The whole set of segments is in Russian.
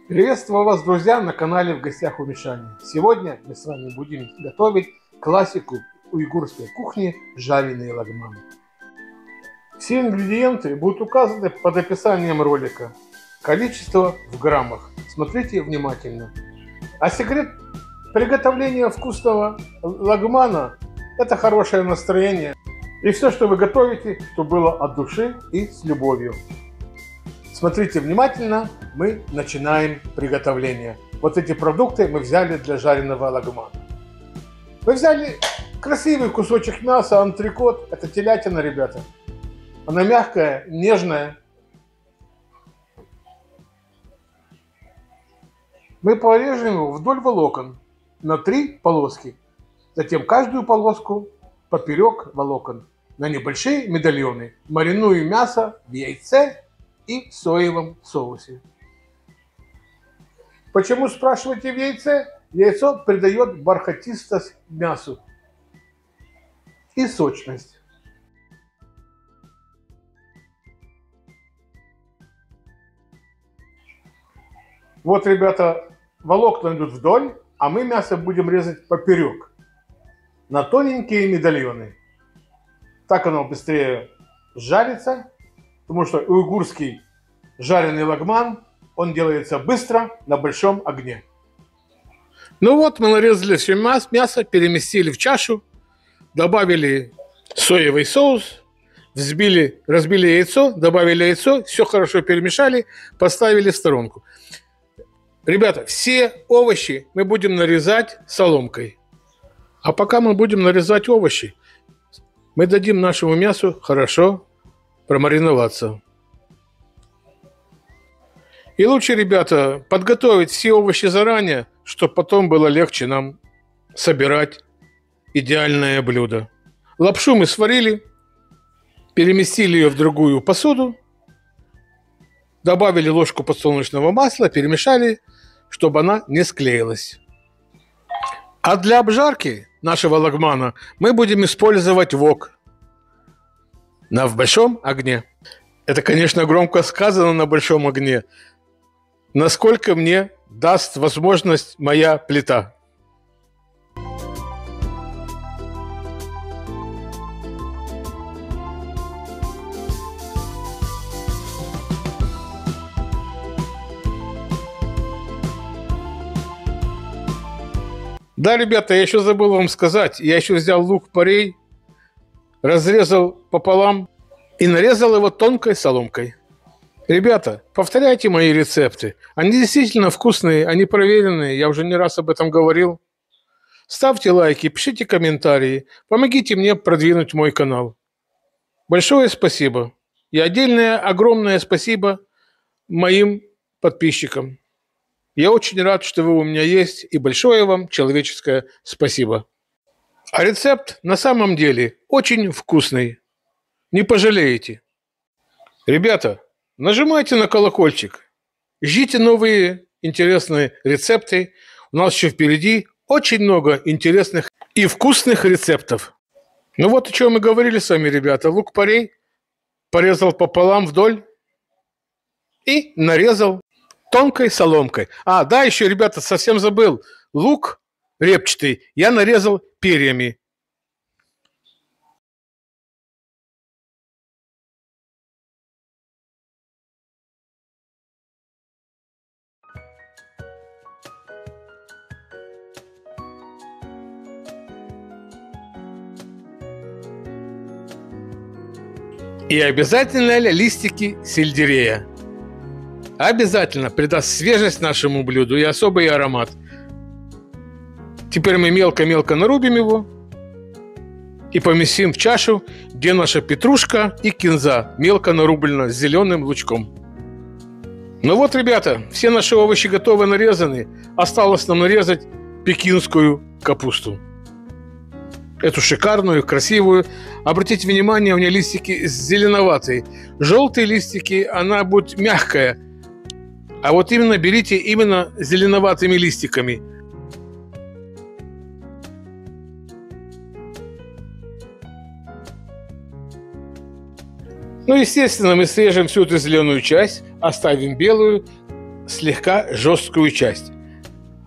Приветствую вас, друзья, на канале «В гостях у Мишани». Сегодня мы с вами будем готовить классику уйгурской кухни – жареные лагманы. Все ингредиенты будут указаны под описанием ролика. Количество в граммах. Смотрите внимательно. А секрет приготовления вкусного лагмана – это хорошее настроение. И все, что вы готовите, чтобы было от души и с любовью. Смотрите внимательно, мы начинаем приготовление. Вот эти продукты мы взяли для жареного лагмана. Мы взяли красивый кусочек мяса, антрекот. Это телятина, ребята. Она мягкая, нежная. Мы порежем его вдоль волокон на 3 полоски. Затем каждую полоску поперек волокон на небольшие медальоны. Маринуем мясо в яйце и в соевом соусе. Почему, спрашиваете, в яйце? Яйцо придает бархатистость мясу и сочность. Вот, ребята, волокна идут вдоль, а мы мясо будем резать поперек на тоненькие медальоны. Так оно быстрее жарится. Потому что уйгурский жареный лагман, он делается быстро на большом огне. Ну вот, мы нарезали все мясо, переместили в чашу, добавили соевый соус, разбили яйцо, добавили яйцо, все хорошо перемешали, поставили в сторонку. Ребята, все овощи мы будем нарезать соломкой. А пока мы будем нарезать овощи, мы дадим нашему мясу хорошо промариноваться. И лучше, ребята, подготовить все овощи заранее, чтобы потом было легче нам собирать идеальное блюдо. Лапшу мы сварили, переместили ее в другую посуду, добавили ложку подсолнечного масла, перемешали, чтобы она не склеилась. А для обжарки нашего лагмана мы будем использовать вок в большом огне. Это, конечно, громко сказано на большом огне. Насколько мне даст возможность моя плита. Да, ребята, я еще забыл вам сказать. Я еще взял лук-порей, разрезал пополам и нарезал его тонкой соломкой. Ребята, повторяйте мои рецепты. Они действительно вкусные, они проверенные. Я уже не раз об этом говорил. Ставьте лайки, пишите комментарии. Помогите мне продвинуть мой канал. Большое спасибо. И отдельное огромное спасибо моим подписчикам. Я очень рад, что вы у меня есть. И большое вам человеческое спасибо. А рецепт на самом деле очень вкусный. Не пожалеете. Ребята, нажимайте на колокольчик. Ждите новые интересные рецепты. У нас еще впереди очень много интересных и вкусных рецептов. Ну вот о чем мы говорили с вами, ребята. Лук-порей порезал пополам вдоль и нарезал тонкой соломкой. А, да, еще, ребята, совсем забыл. Лук репчатый я нарезал перьями. И обязательно листики сельдерея. Обязательно придаст свежесть нашему блюду и особый аромат. Теперь мы мелко-мелко нарубим его и поместим в чашу, где наша петрушка и кинза мелко нарублена с зеленым лучком. Ну вот, ребята, все наши овощи готовы, нарезаны. Осталось нам нарезать пекинскую капусту. Эту шикарную, красивую. Обратите внимание, у нее листики зеленоватые. Желтые листики, она будет мягкая. А вот именно берите именно зеленоватыми листиками. Ну, естественно, мы срежем всю эту зеленую часть, оставим белую. слегка жесткую часть.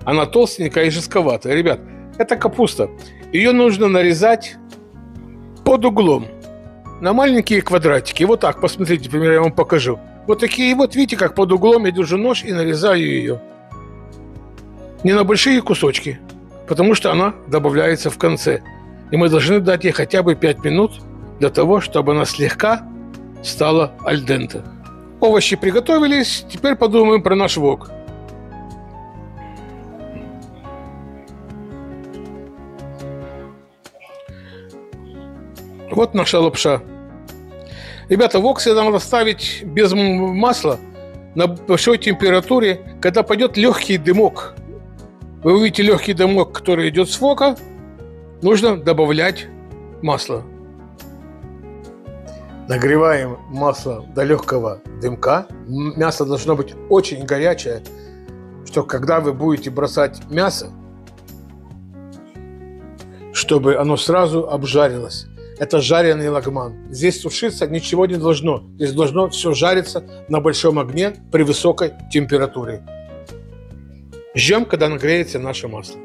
Она толстенькая и жестковатая. Ребят, это капуста. Ее нужно нарезать под углом на маленькие квадратики. Вот так, посмотрите, например, я вам покажу. Вот такие вот, видите, как под углом я держу нож и нарезаю ее. Не на большие кусочки, потому что она добавляется в конце. И мы должны дать ей хотя бы 5 минут для того, чтобы она слегка стала аль денте. Овощи приготовились, теперь подумаем про наш вок. Вот наша лапша. Ребята, вок всегда надо ставить без масла на большой температуре, когда пойдет легкий дымок. Вы увидите легкий дымок, который идет с вока, нужно добавлять масло. Нагреваем масло до легкого дымка. Мясо должно быть очень горячее, что когда вы будете бросать мясо, чтобы оно сразу обжарилось. Это жареный лагман. Здесь сушиться ничего не должно. Здесь должно все жариться на большом огне при высокой температуре. Ждем, когда нагреется наше масло.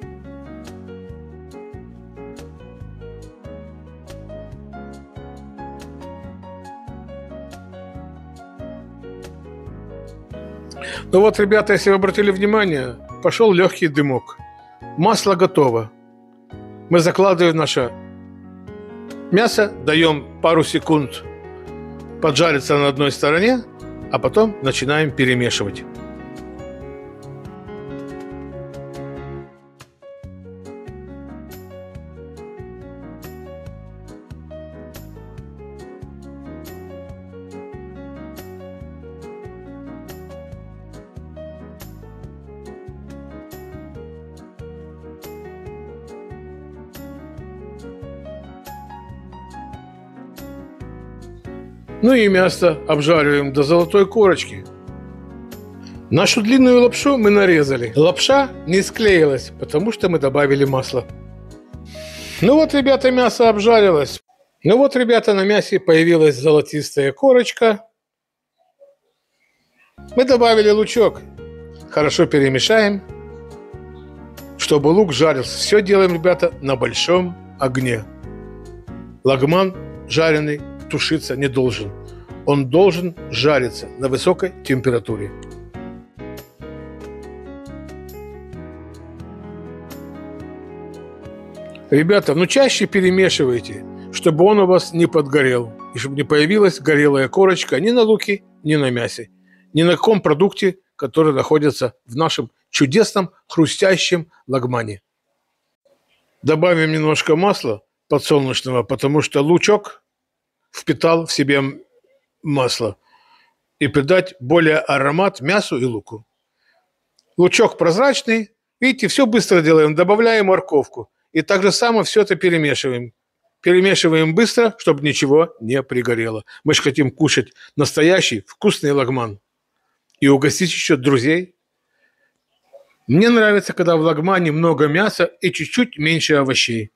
Ну вот, ребята, если вы обратили внимание, пошел легкий дымок. Масло готово. Мы закладываем наше мясо, даем пару секунд поджариться на одной стороне, а потом начинаем перемешивать. Ну и мясо обжариваем до золотой корочки. Нашу длинную лапшу мы нарезали. Лапша не склеилась, потому что мы добавили масло. Ну вот, ребята, мясо обжарилось. Ну вот, ребята, на мясе появилась золотистая корочка. Мы добавили лучок. Хорошо перемешаем, чтобы лук жарился. Все делаем, ребята, на большом огне. Лагман жареный тушиться не должен. Он должен жариться на высокой температуре. Ребята, ну чаще перемешивайте, чтобы он у вас не подгорел. И чтобы не появилась горелая корочка ни на луке, ни на мясе. Ни на каком продукте, который находится в нашем чудесном хрустящем лагмане. Добавим немножко масла подсолнечного, потому что лучок впитал в себе масло, и придать более аромат мясу и луку. Лучок прозрачный. Видите, все быстро делаем. Добавляем морковку. И так же само все это перемешиваем. Перемешиваем быстро, чтобы ничего не пригорело. Мы же хотим кушать настоящий вкусный лагман. И угостить еще друзей. Мне нравится, когда в лагмане много мяса и чуть-чуть меньше овощей.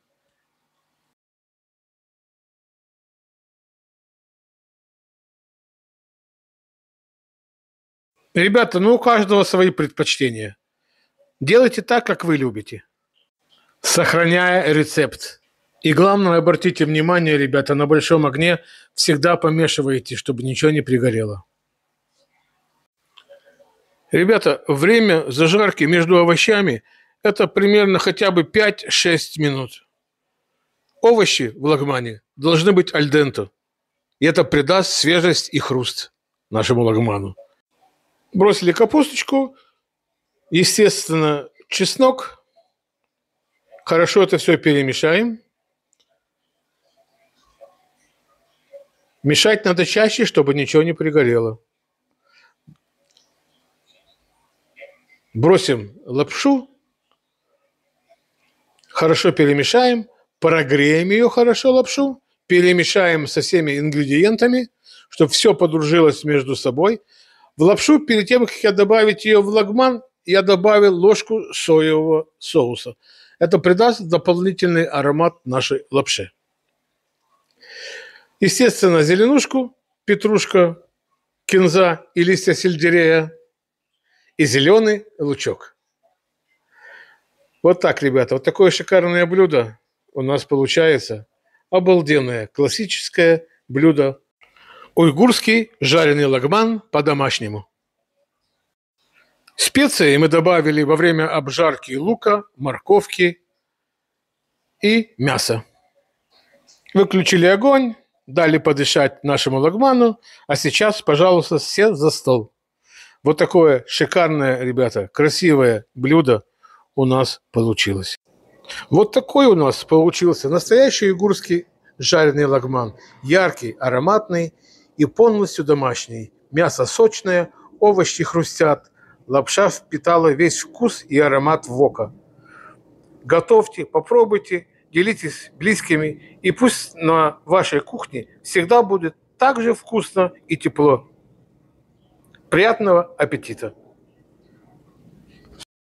Ребята, ну у каждого свои предпочтения. Делайте так, как вы любите, сохраняя рецепт. И главное, обратите внимание, ребята, на большом огне всегда помешивайте, чтобы ничего не пригорело. Ребята, время зажарки между овощами – это примерно хотя бы 5-6 минут. Овощи в лагмане должны быть аль денте. И это придаст свежесть и хруст нашему лагману. Бросили капусточку, естественно, чеснок. Хорошо это все перемешаем. Мешать надо чаще, чтобы ничего не пригорело. Бросим лапшу. Хорошо перемешаем. Прогреем ее хорошо, лапшу. Перемешаем со всеми ингредиентами, чтобы все подружилось между собой. В лапшу, перед тем, как я добавить ее в лагман, я добавил ложку соевого соуса. Это придаст дополнительный аромат нашей лапше. Естественно, зеленушку, петрушка, кинза и листья сельдерея. и зеленый лучок. Вот так, ребята, вот такое шикарное блюдо у нас получается. Обалденное классическое блюдо. Уйгурский жареный лагман по-домашнему. Специи мы добавили во время обжарки лука, морковки и мяса. Выключили огонь, дали подышать нашему лагману, а сейчас, пожалуйста, все за стол. Вот такое шикарное, ребята, красивое блюдо у нас получилось. Вот такой у нас получился настоящий уйгурский жареный лагман. Яркий, ароматный и полностью домашний. Мясо сочное, овощи хрустят, лапша впитала весь вкус и аромат вока. Готовьте, попробуйте, делитесь с близкими, и пусть на вашей кухне всегда будет так же вкусно и тепло. Приятного аппетита!